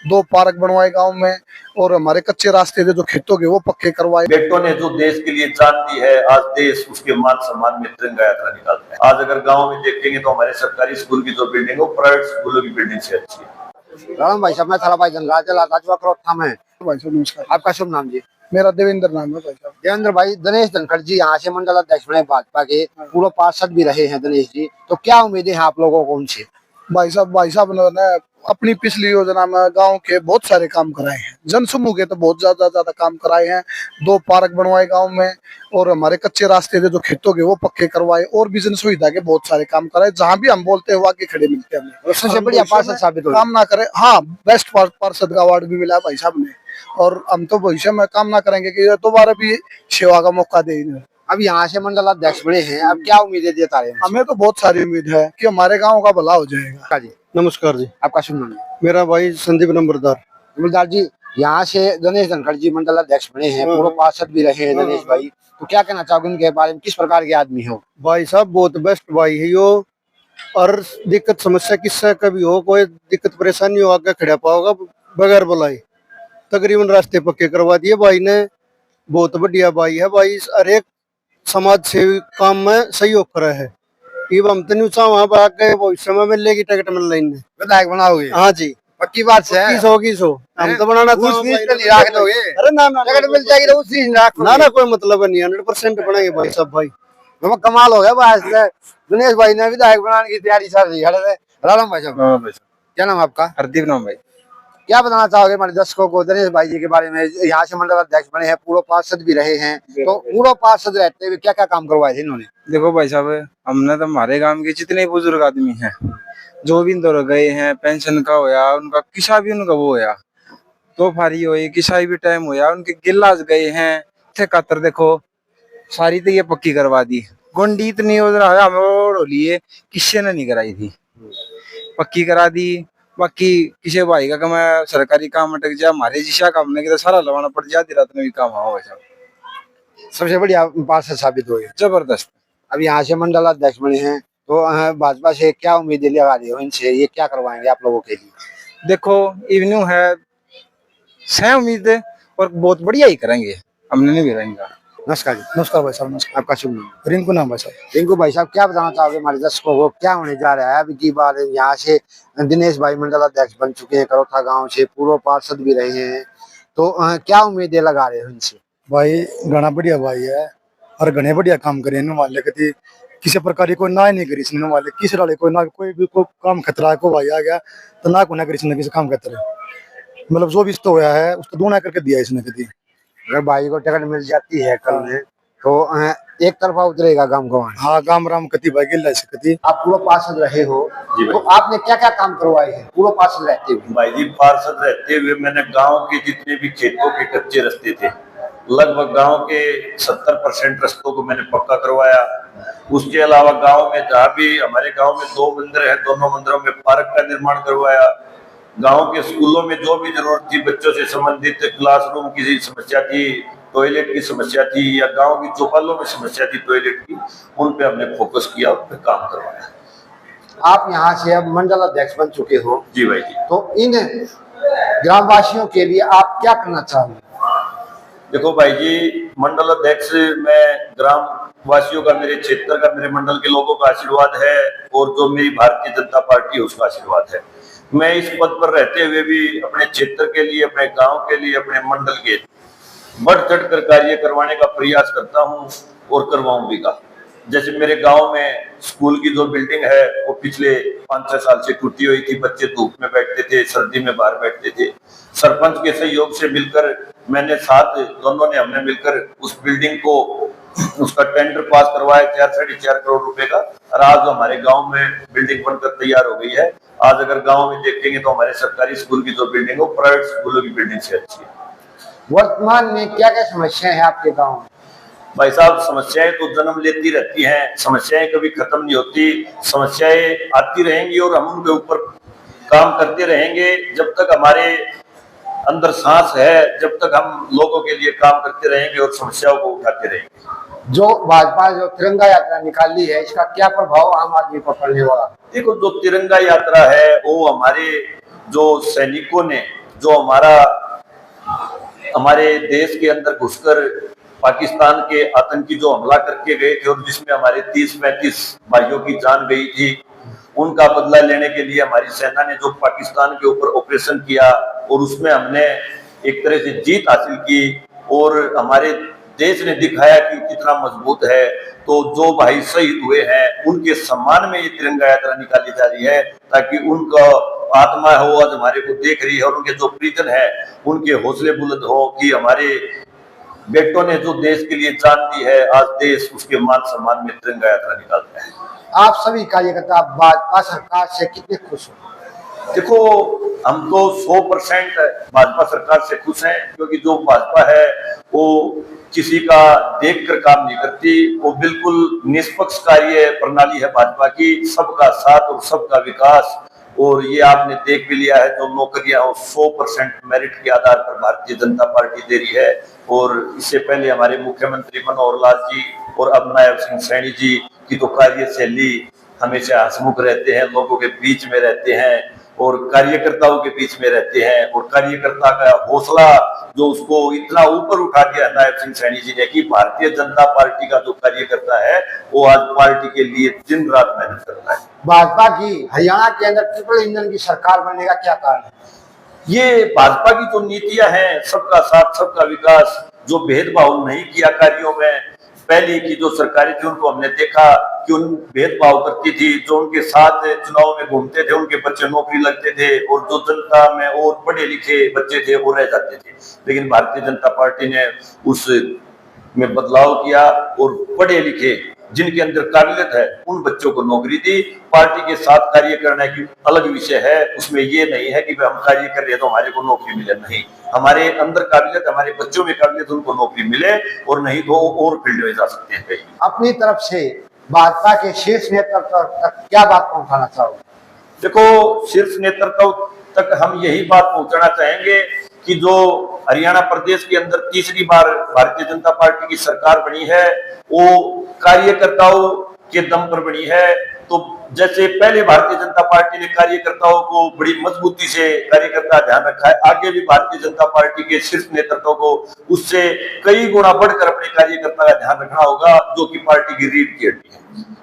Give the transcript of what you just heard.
दो पार्क बनवाए गांव में, और हमारे कच्चे रास्ते थे जो खेतों के वो पक्के करवाए। बेटों ने जो देश के लिए जान दी है, आज देश उसके मान सम्मान में तिरंगा यात्रा निकालता है। आज अगर गांव में देखेंगे तो हमारे सरकारी स्कूल की जो बिल्डिंग है, प्राइवेट स्कूलों की बिल्डिंग से अच्छी है। राम भाई साहब, मैं थाला भाई धनराज था मैं। भाई साहब नमस्कार। आपका शुभ नाम जी? मेरा देवेंद्र नाम है भाई साहब। देवेंद्र भाई, दिनेश धनखड़ जी यहाँ से मंडल अध्यक्ष बने, भाजपा के पूर्व पार्षद भी रहे हैं दिनेश जी, तो क्या उम्मीदें हैं आप लोगों को उनसे? भाई साहब ने अपनी पिछली योजना में गांव के बहुत सारे काम कराए हैं, जन समूह के तो बहुत ज्यादा काम कराए हैं। दो पार्क बनवाए गांव में, और हमारे कच्चे रास्ते थे जो खेतों के वो पक्के करवाए, और भी जन सुविधा के बहुत सारे काम कराए। जहां भी हम बोलते हैं वहां के खड़े मिलते हैं हमें। सबसे बढ़िया पार्षद साबित हो, काम ना करे, हाँ बेस्ट पार्षद का अवार्ड भी मिला भाई साहब ने, और हम तो भविष्य में काम ना करेंगे कि दोबारा भी सेवा का मौका दे इन्हें। अब यहाँ से मंडल अध्यक्ष बने हैं, अब क्या उम्मीदें देता रहे? हमें तो बहुत सारी उम्मीद है कि हमारे गाँव का भला हो जाएगा। जी नमस्कार जी। आपका शुभ नाम? मेरा भाई संदीप नंबरदार। नंबरदार जी, यहाँ से दिनेश धनखड़ जी मंडल अध्यक्ष बने हैं, पूर्व पार्षद भी रहे हैं दिनेश भाई, तो क्या कहना चाहोगे उनके बारे में? किस प्रकार के आदमी हो? भाई साहब बहुत बेस्ट भाई है यो, और दिक्कत समस्या किससे कभी हो, कोई दिक्कत परेशानी हो आगे खड़ा पाओगा बगैर बुलाए। तकरीबन रास्ते पक्के करवा दिए भाई ने, बहुत बढ़िया भाई है भाई। हर एक समाज सेवी काम में सहयोग करा है। हम तो वहाँ पर आगे भविष्य में मिलेगी टिकट मिल रही है। विधायक बनाओगे? हाँ जी, पक्की बात है। की सौ हम तो बनाना रख दोगे? अरे ना टिकट मिल जाएगी तो उसी ना कोई मतलब नहीं, 100% बनाएंगे भाई साहब। भाई कमाल हो गया भाई, दिनेश भाई ने विधायक बनाने की तैयारी चल रही है। राम भाई साहब, क्या नाम आपका? हरदीप नाम भाई। क्या बताना चाहोगे हमारे दर्शकों को दिनेश भाई जी के बारे में? यहाँ से मंडल अध्यक्ष बने हैं, पूर्व पार्षद भी रहे हैं, तो पूर्व पार्षद रहते हुए क्या क्या काम करवाए थे इन्होंने? देखो भाई साहब, हमने तो हमारे गांव के जितने बुजुर्ग आदमी हैं जो भी इंदौर गए हैं, पेंशन का होया उनका, किसा भी उनका वो होया, तो फारी हुई किसा भी टाइम होया, उनके गिलास गए हैं थे कातर। देखो सारी तो ये पक्की करवा दी, गोंडी इतनी हमें लिए किसी ने नहीं कराई थी, पक्की करा दी। बाकी किसी भाई का कमा सरकारी काम अटक जा, हमारे जिसा काम नहीं तो सारा लवाना पड़ जा, रात में भी काम हुआ साहब। सबसे बढ़िया पार्षद साबित हुए, जबरदस्त। अब यहाँ से मंडल अध्यक्ष बने हैं, तो भाजपा से क्या उम्मीदें लगा रही हो इनसे? ये क्या करवाएंगे आप लोगों के लिए? देखो इवन्यू है सह उम्मीद है, और बहुत बढ़िया ही करेंगे, हमने नहीं भी रहेंगे। नमस्कार जी। नमस्कार भाई साहब। नमस्कार। आपका शुभ नाम? रिंकू नाम भाई साहब। रिंकू भाई साहब, क्या बताना चाहोगे हमारे दर्शकों को, क्या होने जा रहा है अब की बार? यहाँ से दिनेश भाई मंडल अध्यक्ष बन चुके हैं, करोथा गांव से पूर्व पार्षद भी रहे हैं, तो क्या उम्मीदें लगा रहे हो इनसे? भाई घना बढ़िया भाई है, और घने बढ़िया काम करे वाले कभी किसी प्रकार की कोई ना नहीं करी इसने वाले, किसी वाले कोई ना कोई भी कोई काम खतरा है, को भाई आ गया तो ना को ना करी इसने किसी काम खतरे, मतलब जो भी तो होया है उसको दोना करके दिया इसने कभी। अगर भाई को टिकट मिल जाती है कल में, तो एक तरफा उतरेगा गांव गंवार? हाँ गाम राम कति भाई गिल्ला से कति। आप पूर्व पार्षद रहे हो, तो आपने क्या क्या काम करवाए हैं पूर्व पार्षद रहते हुए? भाई जी, पार्षद रहते हुए मैंने गांव के जितने भी खेतों के कच्चे रास्ते थे, लगभग गांव के 70% रास्तों को मैंने पक्का करवाया। उसके अलावा गांव में जहाँ भी हमारे गांव में 2 मंदिर है, दोनों मंदिरों में पार्क का निर्माण करवाया। गांव के स्कूलों में जो भी जरूरत थी, बच्चों से संबंधित क्लासरूम की समस्या थी, टॉयलेट की समस्या थी, या गांव की चौपालों में समस्या थी टॉयलेट की, उन पे हमने फोकस किया, उन पे काम करवाया। आप यहाँ से अब मंडल अध्यक्ष बन चुके हो जी भाई जी। तो इन ग्रामवासियों के लिए आप क्या करना चाहोगे? देखो भाई जी, मंडल अध्यक्ष में ग्राम वासियों का, मेरे क्षेत्र का, मेरे मंडल के लोगों का आशीर्वाद है, और जो मेरी भारतीय जनता पार्टी है उसका आशीर्वाद है। मैं इस पद पर रहते हुए भी अपने क्षेत्र के लिए, अपने गांव के लिए, अपने मंडल के बढ़ चढ़ कर कार्य करवाने का प्रयास करता हूं, और करवाऊंगा। जैसे मेरे गांव में स्कूल की जो बिल्डिंग है वो पिछले 5-6 साल से टूटी हुई थी, बच्चे धूप में बैठते थे, सर्दी में बाहर बैठते थे। सरपंच के सहयोग से मिलकर मैंने दोनों ने हमने मिलकर उस बिल्डिंग को, उसका टेंडर पास करवाया 4-4.5 करोड़ रुपए का, और आज हमारे गांव में बिल्डिंग बनकर तैयार हो गई है। आज अगर गांव में देखेंगे तो हमारे सरकारी स्कूल की जो बिल्डिंग है, प्राइवेट स्कूलों की बिल्डिंग से अच्छी है। वर्तमान में क्या क्या समस्याएं हैं आपके गांव में? भाई साहब, समस्याएं तो जन्म लेती रहती हैं, समस्याएं कभी खत्म नहीं होती, समस्याएं आती रहेंगी, और हम उनके ऊपर काम करते रहेंगे जब तक हमारे अंदर सांस है, जब तक हम लोगों के लिए काम करते रहेंगे और समस्याओं को उठाते रहेंगे। जो भाजपा जो तिरंगा यात्रा निकाली है, इसका क्या प्रभाव आम आदमी पर पड़ने वाला? देखो, जो तिरंगा यात्रा है वो हमारे जो सैनिकों ने जो हमारे देश के अंदर घुसकर पाकिस्तान के आतंकी जो हमला करके गए थे और जिसमें हमारे 30-35 भाइयों की जान गई थी, उनका बदला लेने के लिए हमारी सेना ने जो पाकिस्तान के ऊपर ऑपरेशन किया और उसमें हमने एक तरह से जीत हासिल की और हमारे देश ने दिखाया कि कितना मजबूत है। तो जो भाई शहीद हुए हैं उनके सम्मान में ये तिरंगा यात्रा निकाली जा रही है, ताकि उनका आत्मा हो आज हमारे को देख रही है और उनके जो परिजन है उनके हौसले बुलंद हो कि हमारे बेटों ने जो देश के लिए जान दी है, आज देश उसके मान सम्मान में तिरंगा यात्रा निकालता है। आप सभी कार्यकर्ता भाजपा सरकार से कितने खुश हो? देखो, हम तो 100% भाजपा सरकार से खुश हैं, क्योंकि जो भाजपा है वो किसी का देखकर काम नहीं करती, वो बिल्कुल निष्पक्ष कार्य प्रणाली है भाजपा की, सबका साथ और सबका विकास। और ये आपने देख भी लिया है, जो नौकरियां 100% मेरिट के आधार पर भारतीय जनता पार्टी दे रही है। और इससे पहले हमारे मुख्यमंत्री मनोहर लाल जी और अब नायब सिंह सैनी जी की तो कार्यशैली हमेशा हंसमुख रहते हैं, लोगों के बीच में रहते हैं और कार्यकर्ताओं के बीच में रहते हैं। और कार्यकर्ता का हौसला जो उसको इतना ऊपर उठा दिया नायब सिंह सैनी जी ने, कि भारतीय जनता पार्टी का जो कार्यकर्ता है वो आज पार्टी के लिए दिन रात मेहनत करता है। भाजपा की हरियाणा के अंदर ट्रिपल इंजन की सरकार बनने का क्या कारण है? ये भाजपा की जो नीतियां हैं, सबका साथ सबका विकास, जो भेदभाव नहीं किया कार्यों में, पहले की जो सरकारें थी उनको हमने देखा कि उन भेदभाव करती थी, जो उनके साथ चुनाव में घूमते थे उनके बच्चे नौकरी लगते थे और जो जनता में और पढ़े लिखे बच्चे थे वो रह जाते थे। लेकिन भारतीय जनता पार्टी ने उस में बदलाव किया और पढ़े लिखे जिनके अंदर काबिलियत है उन बच्चों को नौकरी दी। पार्टी के साथ कार्य करने की अलग विषय है, उसमें ये नहीं है कि हम कार्य कर रहे हैं तो हमारे को नौकरी मिले, नहीं, हमारे अंदर काबिलियत, हमारे बच्चों में काबिलियत, उनको नौकरी मिले और नहीं तो और फील्ड में जा सकते हैं। अपनी तरफ से भाजपा के शीर्ष नेतृत्व तक क्या बात पहुंचाना चाहोगे? देखो, शीर्ष नेतृत्व तक हम यही बात पहुंचाना चाहेंगे कि जो हरियाणा प्रदेश के अंदर तीसरी बार भारतीय जनता पार्टी की सरकार बनी है वो कार्यकर्ताओं के दम पर बनी है। तो जैसे पहले भारतीय जनता पार्टी ने कार्यकर्ताओं को बड़ी मजबूती से कार्यकर्ता ध्यान रखा है, आगे भी भारतीय जनता पार्टी के शीर्ष नेतृत्व को उससे कई गुना बढ़कर अपने कार्यकर्ता का ध्यान रखना होगा, जो कि पार्टी की रीढ़ की हड्डी है।